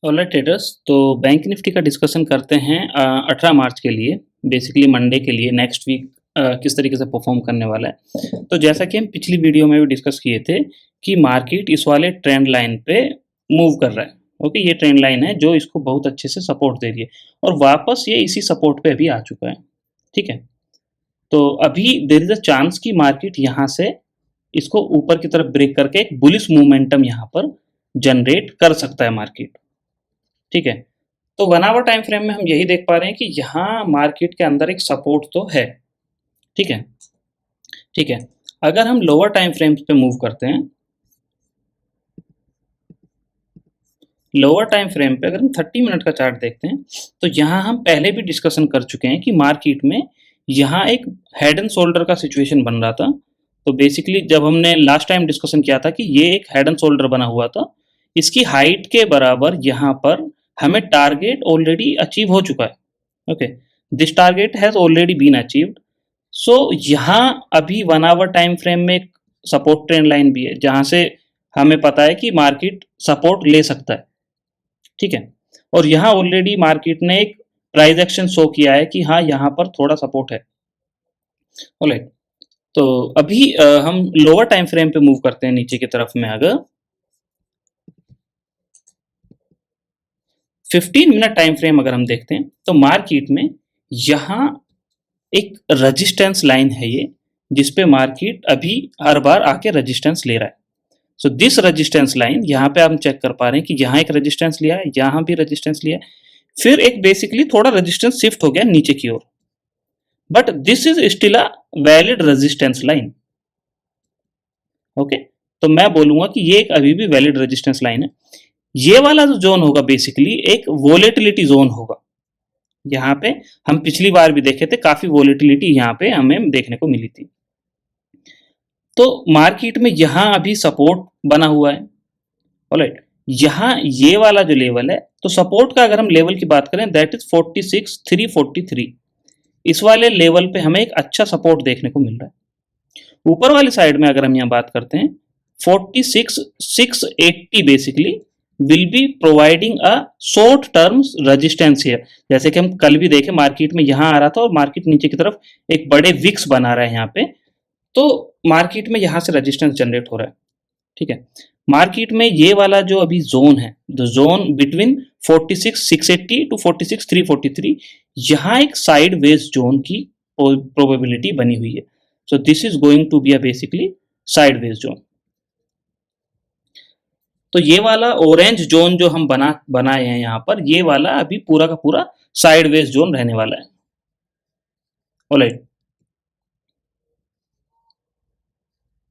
Alright traders, तो bank Nifty का discussion करते हैं 18 मार्च के लिए, बेसिकली मंडे के लिए नेक्स्ट वीक किस तरीके से परफॉर्म करने वाला है। तो जैसा कि हम पिछली वीडियो में भी डिस्कस किए थे कि मार्केट इस वाले ट्रेंड लाइन पे मूव कर रहा है। ओके, ये ट्रेंड लाइन है जो इसको बहुत अच्छे से सपोर्ट दे रही है और वापस ये इसी सपोर्ट पे अभी आ चुका है। ठीक है, तो अभी देयर इज अ चांस कि मार्केट यहाँ से इसको ऊपर की तरफ ब्रेक करके एक बुलिश मोमेंटम यहाँ पर जनरेट कर सकता है मार्केट। ठीक है, तो 1 आवर टाइम फ्रेम में हम यही देख पा रहे हैं कि यहाँ मार्केट के अंदर एक सपोर्ट तो है। ठीक है, ठीक है, अगर हम लोअर टाइम फ्रेम्स पे मूव करते हैं, लोअर टाइम फ्रेम पे अगर हम 30 मिनट का चार्ट देखते हैं, तो यहाँ हम पहले भी डिस्कशन कर चुके हैं कि मार्केट में यहाँ एक हेड एंड शोल्डर का सिचुएशन बन रहा था। तो बेसिकली जब हमने लास्ट टाइम डिस्कशन किया था कि ये एक हेड एंड शोल्डर बना हुआ था, इसकी हाइट के बराबर यहाँ पर हमें टारगेट ऑलरेडी अचीव हो चुका है। Okay, this target has already been achieved. So यहाँ अभी 1 आवर टाइम फ्रेम में एक सपोर्ट ट्रेंड लाइन भी है जहां से हमें पता है कि मार्केट सपोर्ट ले सकता है। ठीक है, और यहाँ ऑलरेडी मार्केट ने एक प्राइस एक्शन शो किया है कि हाँ यहाँ पर थोड़ा सपोर्ट है। ऑलराइट, तो अभी हम लोअर टाइम फ्रेम पे मूव करते हैं नीचे की तरफ में। अगर 15 मिनट टाइम फ्रेम अगर हम देखते हैं तो मार्केट में यहाँ एक रेजिस्टेंस लाइन है ये, जिसपे मार्केट अभी हर बार आके रेजिस्टेंस ले रहा है। सो दिस रेजिस्टेंस लाइन यहाँ पे हम चेक कर पा रहे हैं कि यहाँ एक रेजिस्टेंस लिया है, यहाँ भी रेजिस्टेंस लिया है, फिर एक बेसिकली थोड़ा रेजिस्टेंस शिफ्ट हो गया नीचे की ओर, but this is still a valid resistance line. Okay, तो मैं बोलूंगा कि ये एक अभी भी वैलिड रेजिस्टेंस लाइन है। ये वाला जो जोन होगा बेसिकली एक वोलेटिलिटी जोन होगा। यहाँ पे हम पिछली बार भी देखे थे, काफी वोलेटिलिटी यहाँ पे हमें देखने को मिली थी। तो मार्केट में यहाँ अभी सपोर्ट बना हुआ है। ऑलराइट, यहाँ ये वाला जो लेवल है, तो सपोर्ट का अगर हम लेवल की बात करें दैट इज 46,343। इस वाले लेवल पे हमें एक अच्छा सपोर्ट देखने को मिल रहा है। ऊपर वाली साइड में अगर हम यहाँ बात करते हैं 46,680 basically will be providing a short term resistance here. जैसे कि हम कल भी देखे मार्केट में यहाँ आ रहा था और मार्केट नीचे की तरफ एक बड़े विक्स बना रहा है यहाँ पे, तो मार्केट में यहाँ से रेजिस्टेंस जनरेट हो रहा है। ठीक है, मार्केट में ये वाला जो अभी जोन है, द जोन बिटवीन 46,680 टू 46,343, यहाँ एक साइड वेज जोन की प्रोबेबिलिटी बनी हुई है। So this is going to be a basically sideways zone. तो ये वाला ऑरेंज जोन जो हम बनाए हैं यहाँ पर, ये वाला अभी पूरा का पूरा साइड वेज जोन रहने वाला है। ऑलराइट,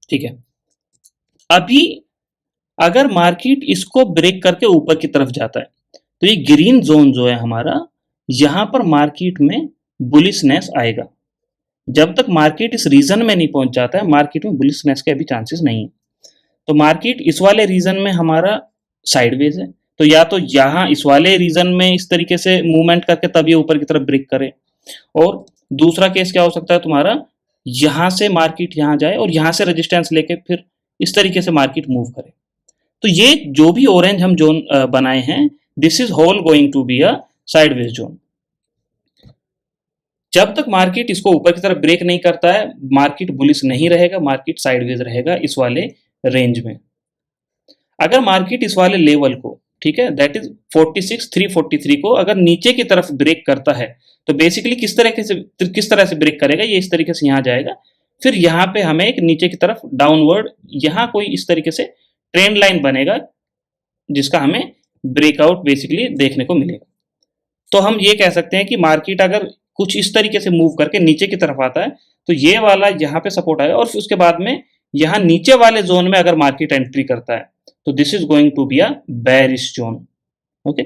ठीक है, अभी अगर मार्केट इसको ब्रेक करके ऊपर की तरफ जाता है तो ये ग्रीन जोन जो है हमारा, यहां पर मार्केट में बुलिशनेस आएगा। जब तक मार्केट इस रीजन में नहीं पहुंच जाता है, मार्केट में बुलिशनेस के अभी चांसेस नहीं है। तो मार्केट इस वाले रीजन में हमारा साइडवेज है, तो या तो यहाँ इस वाले रीजन में इस तरीके से मूवमेंट करके तब ये ऊपर की तरफ ब्रेक करे, और दूसरा केस क्या हो सकता है तुम्हारा, यहां से मार्केट यहाँ जाए और यहां से रेजिस्टेंस लेके फिर इस तरीके से मार्केट मूव करे। तो ये जो भी ऑरेंज हम जोन बनाए हैं, this is whole going to be a sideways zone. जब तक मार्केट इसको ऊपर की तरफ ब्रेक नहीं करता है, मार्केट बुलिश नहीं रहेगा, मार्केट साइडवेज रहेगा इस वाले रेंज में। अगर मार्केट इस वाले लेवल को, ठीक है, दैट इज 46,343 को अगर नीचे की तरफ ब्रेक करता है, तो बेसिकली किस तरह से ब्रेक करेगा, ये इस तरीके से यहाँ जाएगा, फिर यहाँ पे हमें एक नीचे की तरफ डाउनवर्ड यहाँ कोई इस तरीके से ट्रेंड लाइन बनेगा जिसका हमें ब्रेकआउट बेसिकली देखने को मिलेगा। तो हम ये कह सकते हैं कि मार्केट अगर कुछ इस तरीके से मूव करके नीचे की तरफ आता है, तो ये वाला यहाँ पे सपोर्ट आएगा और फिर उसके बाद में यहाँ नीचे वाले जोन में अगर मार्केट एंट्री करता है, तो this is going to be a bearish zone. Okay,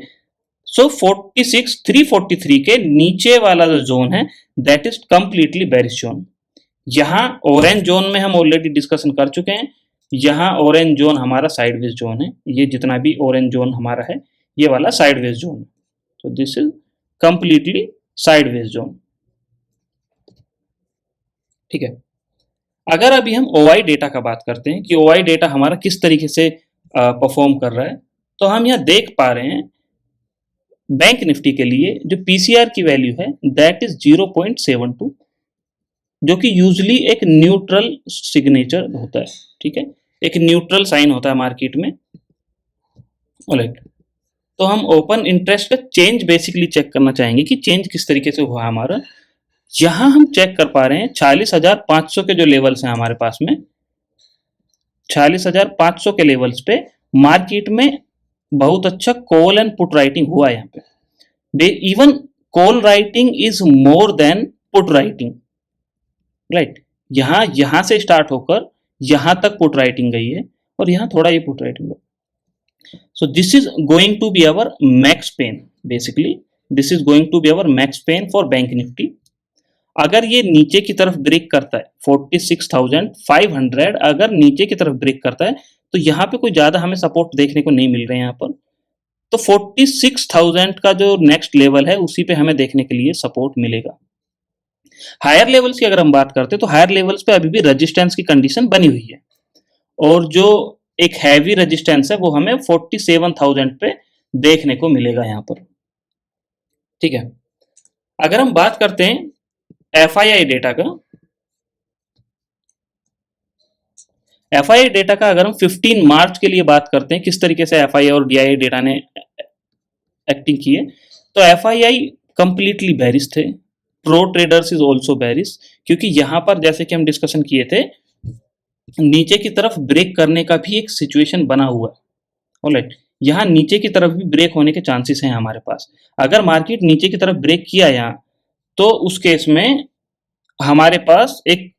so 46,343 के नीचे वाला जो जोन है that is completely bearish zone. यहाँ ऑरेंज जोन में हम ऑलरेडी डिस्कशन कर चुके हैं, यहाँ ऑरेंज जोन हमारा साइडवेज जोन है, ये जितना भी ऑरेंज जोन हमारा है ये वाला साइडवेज जोन है। तो this is completely sideways zone. ठीक है, अगर अभी हम ओआई डेटा का बात करते हैं कि ओआई डेटा हमारा किस तरीके से परफॉर्म कर रहा है, तो हम यहाँ देख पा रहे हैं बैंक निफ्टी के लिए जो पीसीआर की वैल्यू है दैट इज 0.72, जो कि यूजली एक न्यूट्रल सिग्नेचर होता है, ठीक है, एक न्यूट्रल साइन होता है मार्केट में। ऑलराइट, तो हम ओपन इंटरेस्ट का चेंज बेसिकली चेक करना चाहेंगे कि चेंज किस तरीके से हुआ हमारा। यहां हम चेक कर पा रहे हैं 46,500 के जो लेवल्स हैं हमारे पास में, 46,500 के लेवल्स पे मार्केट में बहुत अच्छा कॉल एंड पुट राइटिंग हुआ है यहाँ पे। Even call writing is more than put writing, right. यहां से स्टार्ट होकर यहां तक पुट राइटिंग गई है और यहां थोड़ा ये पुट राइटिंग हुआ। So this is going to be our max pain, basically this is going to be our max pain for bank nifty। अगर ये नीचे की तरफ ब्रेक करता है 46,500, अगर नीचे की तरफ ब्रेक करता है तो यहाँ पे कोई ज्यादा हमें सपोर्ट देखने को नहीं मिल रहे हैं यहाँ पर। तो 46,000 का जो नेक्स्ट लेवल है उसी पे हमें देखने के लिए सपोर्ट मिलेगा। हायर लेवल्स की अगर हम बात करते हैं तो हायर लेवल्स पे अभी भी रेजिस्टेंस की कंडीशन बनी हुई है, और जो एक हैवी रेजिस्टेंस है वो हमें 47,000 पे देखने को मिलेगा यहाँ पर, ठीक है। अगर हम बात करते हैं एफआईआई डेटा का, एफआईआई डेटा का अगर हम 15 मार्च के लिए बात करते हैं किस तरीके से एफआईआई और डीआईआई डेटा ने एक्टिंग की है, तो एफआईआई कंप्लीटली बेरिश थे, pro traders is also bearish, क्योंकि यहां पर जैसे कि हम डिस्कशन किए थे नीचे की तरफ ब्रेक करने का भी एक सिचुएशन बना हुआ है। ऑलराइट, यहाँ नीचे की तरफ भी ब्रेक होने के चांसेस हैं हमारे पास। अगर मार्केट नीचे की तरफ ब्रेक किया यहाँ तो उस केस में हमारे पास एक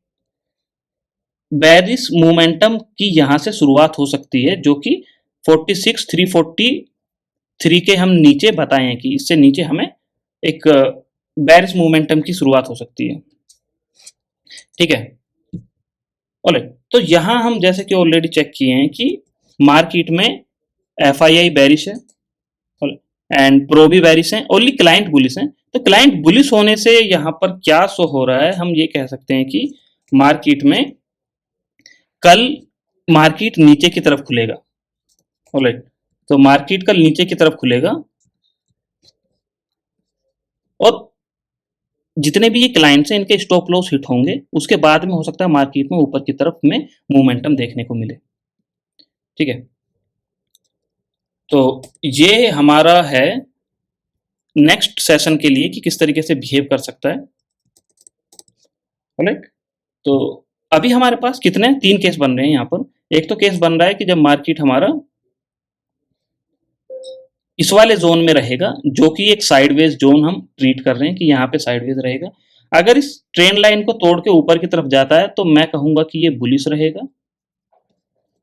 बेरिश मोमेंटम की यहां से शुरुआत हो सकती है, जो कि 46,343 के हम नीचे बताए हैं कि इससे नीचे हमें एक बेरिश मोमेंटम की शुरुआत हो सकती है, ठीक है। ऑलराइट, तो यहां हम जैसे कि ऑलरेडी चेक किए हैं कि मार्केट में एफआईआई बेरिश है एंड प्रो भी बेरिश है, ओनली क्लाइंट बुलिश है। तो क्लाइंट बुलिश होने से यहां पर क्या शो हो रहा है, हम ये कह सकते हैं कि मार्केट में कल मार्केट नीचे की तरफ खुलेगा। ऑलराइट, तो मार्केट कल नीचे की तरफ खुलेगा और जितने भी ये क्लाइंट्स हैं इनके स्टॉप लॉस हिट होंगे, उसके बाद में हो सकता है मार्केट में ऊपर की तरफ में मोमेंटम देखने को मिले, ठीक है। तो ये हमारा है नेक्स्ट सेशन के लिए कि किस तरीके से बिहेव कर सकता है। ऑलराइट, तो अभी हमारे पास कितने 3 केस बन रहे हैं यहाँ पर। एक तो केस बन रहा है कि जब मार्केट हमारा इस वाले जोन में रहेगा, जो कि एक साइडवेज जोन हम ट्रीट कर रहे हैं कि यहाँ पे साइडवेज रहेगा। अगर इस ट्रेंड लाइन को तोड़ के ऊपर की तरफ जाता है तो मैं कहूंगा कि ये बुलिश रहेगा।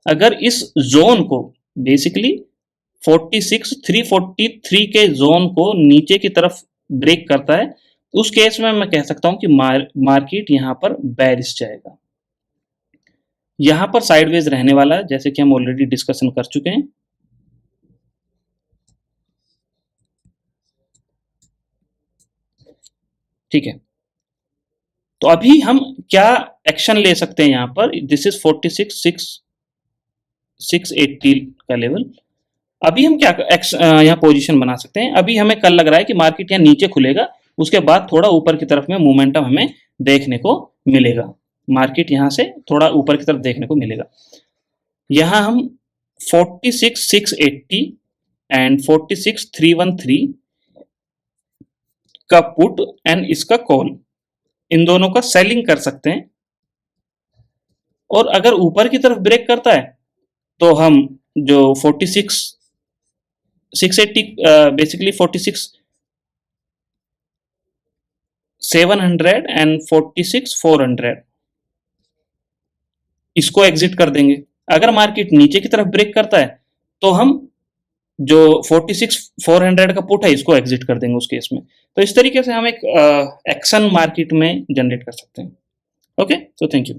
अगर इस जोन को बेसिकली 46,343 के जोन को नीचे की तरफ ब्रेक करता है, उस केस में मैं कह सकता हूं कि मार्केट यहां पर बेरिश जाएगा। यहां पर साइडवेज रहने वाला है, जैसे कि हम ऑलरेडी डिस्कशन कर चुके हैं। ठीक है, तो अभी हम क्या एक्शन ले सकते हैं यहां पर। दिस इज 46,680 का लेवल। अभी हम क्या यहाँ पोजीशन बना सकते हैं। अभी हमें कल लग रहा है कि मार्केट यहाँ नीचे खुलेगा, उसके बाद थोड़ा ऊपर की तरफ में मोमेंटम हमें देखने को मिलेगा। मार्केट यहाँ से थोड़ा ऊपर की तरफ देखने को मिलेगा। यहाँ हम 46,680 एंड 46,313 का पुट एंड इसका कॉल, इन दोनों का सेलिंग कर सकते हैं। और अगर ऊपर की तरफ ब्रेक करता है तो हम जो 46,680 बेसिकली 46,700 एंड 46,400 इसको एग्जिट कर देंगे। अगर मार्केट नीचे की तरफ ब्रेक करता है तो हम जो 46,400 का पुट है इसको एग्जिट कर देंगे उस केस में। तो इस तरीके से हम एक एक्शन मार्केट में जनरेट कर सकते हैं। Okay, so thank you.